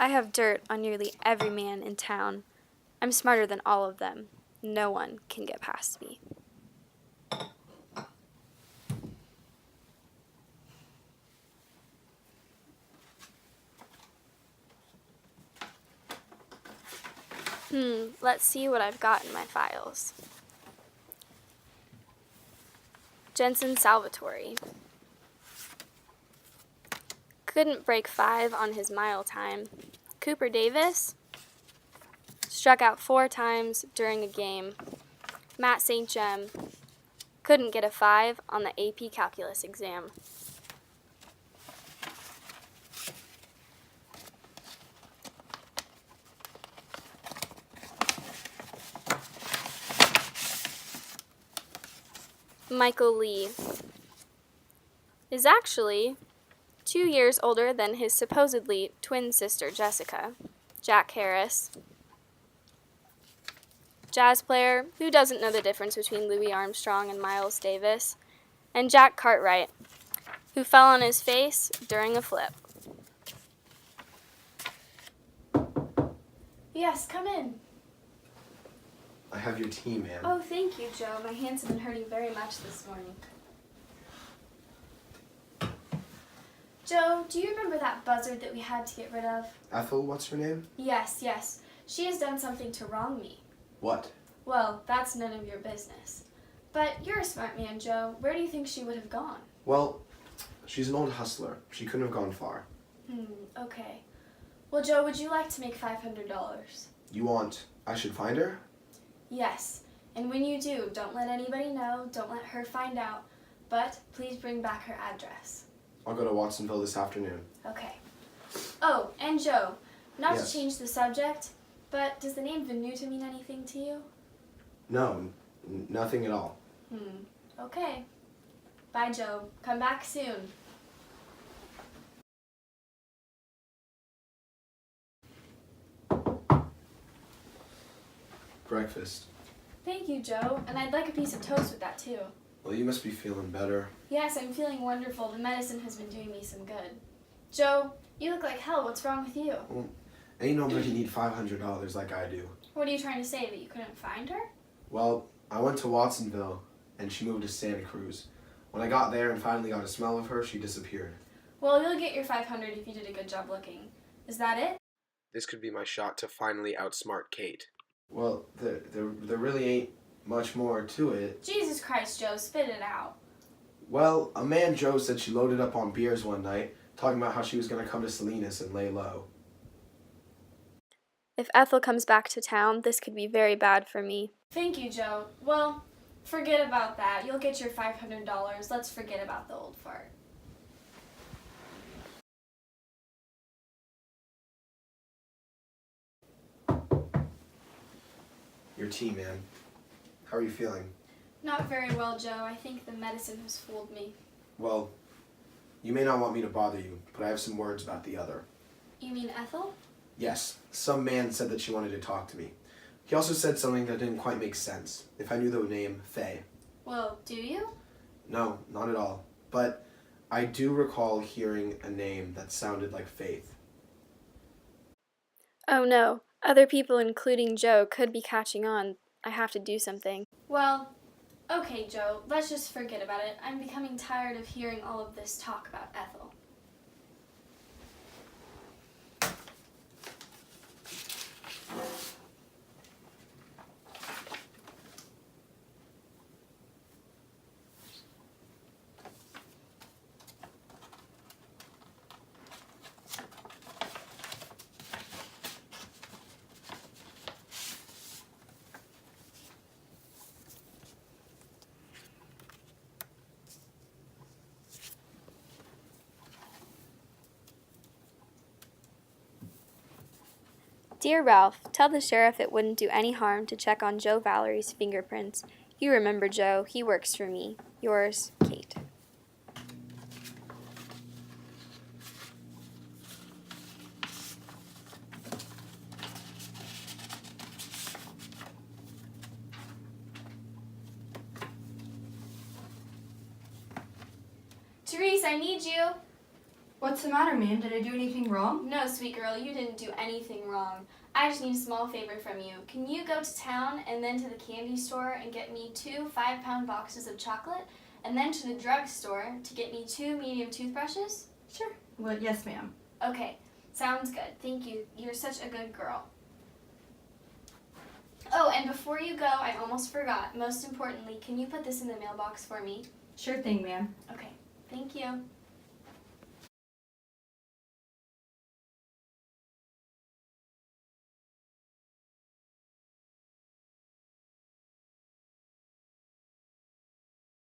I have dirt on nearly every man in town. I'm smarter than all of them. No one can get past me. Let's see what I've got in my files. Jensen Salvatore. Couldn't break 5 on his mile time. Cooper Davis struck out 4 times during a game. Matt St. Jem couldn't get a 5 on the AP Calculus exam. Michael Lee is actually 2 years older than his supposedly twin sister Jessica. Jack Harris, jazz player who doesn't know the difference between Louis Armstrong and Miles Davis. And Jack Cartwright, who fell on his face during a flip. Yes, come in. I have your tea, ma'am. Oh, thank you, Joe. My hands have been hurting very much this morning. Joe, do you remember that buzzard that we had to get rid of? Ethel, what's her name? Yes. She has done something to wrong me. What? Well, that's none of your business. But you're a smart man, Joe. Where do you think she would have gone? Well, she's an old hustler. She couldn't have gone far. Okay. Well, Joe, would you like to make $500? You want I should find her? Yes. And when you do, don't let anybody know. Don't let her find out. But please bring back her address. I'll go to Watsonville this afternoon. Okay. Oh, and Joe, not Yes. to change the subject, but does the name Venuta mean anything to you? No, nothing at all. Okay. Bye, Joe. Come back soon. Breakfast. Thank you, Joe. And I'd like a piece of toast with that, too. Well, you must be feeling better. Yes, I'm feeling wonderful. The medicine has been doing me some good. Joe, you look like hell. What's wrong with you? Well, ain't nobody need $500 like I do. What are you trying to say, that you couldn't find her? Well, I went to Watsonville, and she moved to Santa Cruz. When I got there and finally got a smell of her, she disappeared. Well, you'll get your $500 if you did a good job looking. Is that it? This could be my shot to finally outsmart Kate. Well, there really ain't much more to it. Jesus Christ, Joe, spit it out. Well, a man Joe said she loaded up on beers one night, talking about how she was going to come to Salinas and lay low. If Ethel comes back to town, this could be very bad for me. Thank you, Joe. Well, forget about that. You'll get your $500. Let's forget about the old fart. Your tea, man. How are you feeling? Not very well, Joe. I think the medicine has fooled me. Well, you may not want me to bother you, but I have some words about the other. You mean Ethel? Yes, some man said that she wanted to talk to me. He also said something that didn't quite make sense. If I knew the name Faye. Well, do you? No, not at all. But I do recall hearing a name that sounded like Faith. Oh no. Other people, including Joe, could be catching on. I have to do something. Well, okay, Joe. Let's just forget about it. I'm becoming tired of hearing all of this talk about Ethel. Dear Ralph, tell the sheriff it wouldn't do any harm to check on Joe Valerie's fingerprints. You remember Joe. He works for me. Yours, Kate. Therese, I need you. What's the matter, ma'am? Did I do anything wrong? No, sweet girl, you didn't do anything wrong. I just need a small favor from you. Can you go to town and then to the candy store and get me 2 5-pound boxes of chocolate, and then to the drugstore to get me 2 medium toothbrushes? Sure. Well, yes, ma'am. Okay, sounds good. Thank you. You're such a good girl. Oh, and before you go, I almost forgot. Most importantly, can you put this in the mailbox for me? Sure thing, ma'am. Okay, thank you.